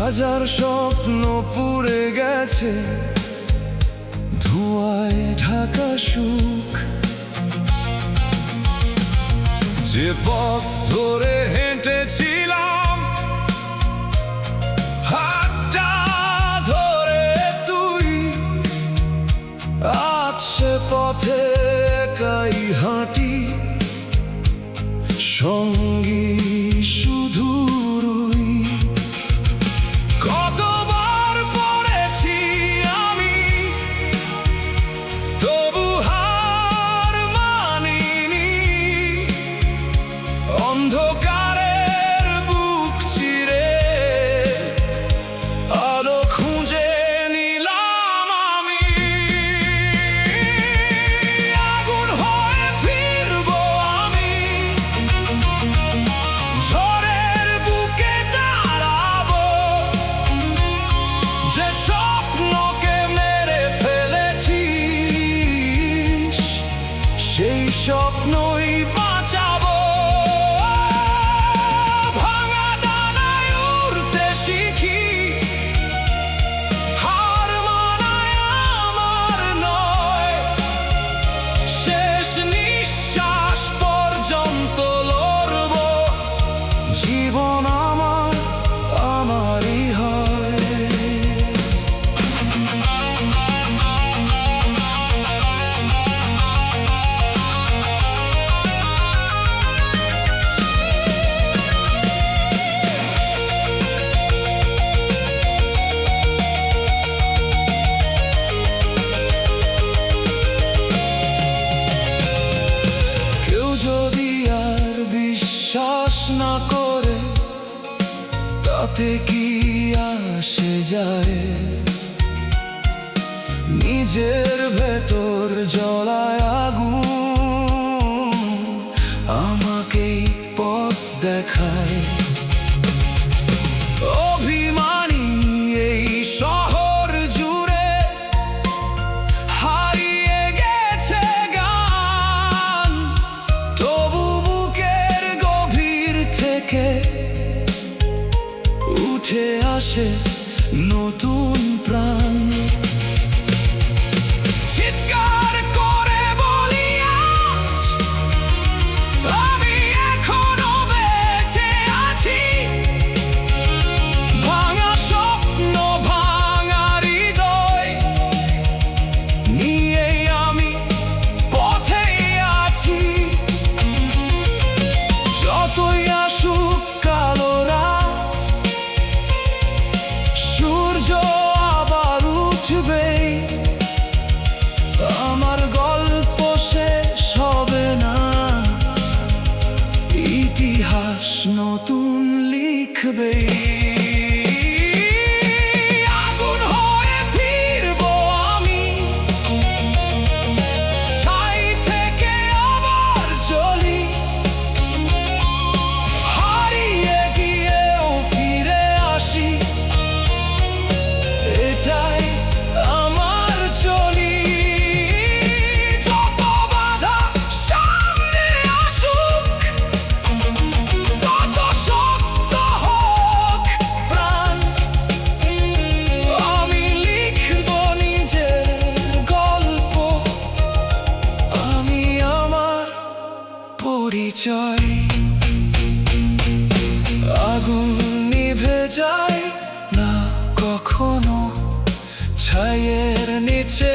হাজার স্বপ্ন পুড়ে গেছে, ধোঁয়ায় ঢাকা সুখ। যে পথ ধরে হেঁটেছিলাম, হাতটা ধরে তুই, আজ সে পথে একাই হাঁটি, সঙ্গী শুধু রুই। কতবার পড়েছি আমি, তবু হার মানিনি। অন্ধকারের বুক চিরে আলো খুঁজে নিলাম আমি। আগুন হয়ে ফিরবো আমি, ঝড়ের বুকে দাঁড়াবো। যে স্বপ্নকে মেরে ফেলেছিস, সেই স্বপ্নই বাঁচাবো। ভাঙা ডানায় উড়তে শিখি, হার মানায় আমার নয়। শেষ নিঃশ্বাস পর্যন্ত লড়বো, জীবন আমার আমারই হয়। কেউ যদি আর বিশ্বাস না করে, তাতে কি আসে যায়? নিজের ভেতর জ্বলায় আগুন, আমাকেই পথ দেখায়। অভিমানী এই শহর জুড়ে হারিয়ে গেছে গান, তবু বুকের গভীর থেকে উঠে আসে নতুন প্রাণ। চিৎকার করে বলি আজ, আমি এখনো বেঁচে আছি। ভাঙা স্বপ্ন, ভাঙা হৃদয় নিয়েই আমি পথেই আছি। যতই আসুক কালো রাত, সূর্য আবার উঠবে। আমার গল্প শেষ হবে না, ইতিহাস নতুন লিখবে। আগুন হয়ে ফিরবো আমি, ছাই থেকে আবার জ্বলি। হারিয়ে গিয়েও ফিরে আসি, এটাই আমার চলি। যত বাধা সামনে আসুক, তত শক্ত হোক প্রাণ। আমি লিখবো নিজের গল্প, আমি আমার পরিচয়। আগুন নিভে যায় না কখনো, ছাইয়ের নিচে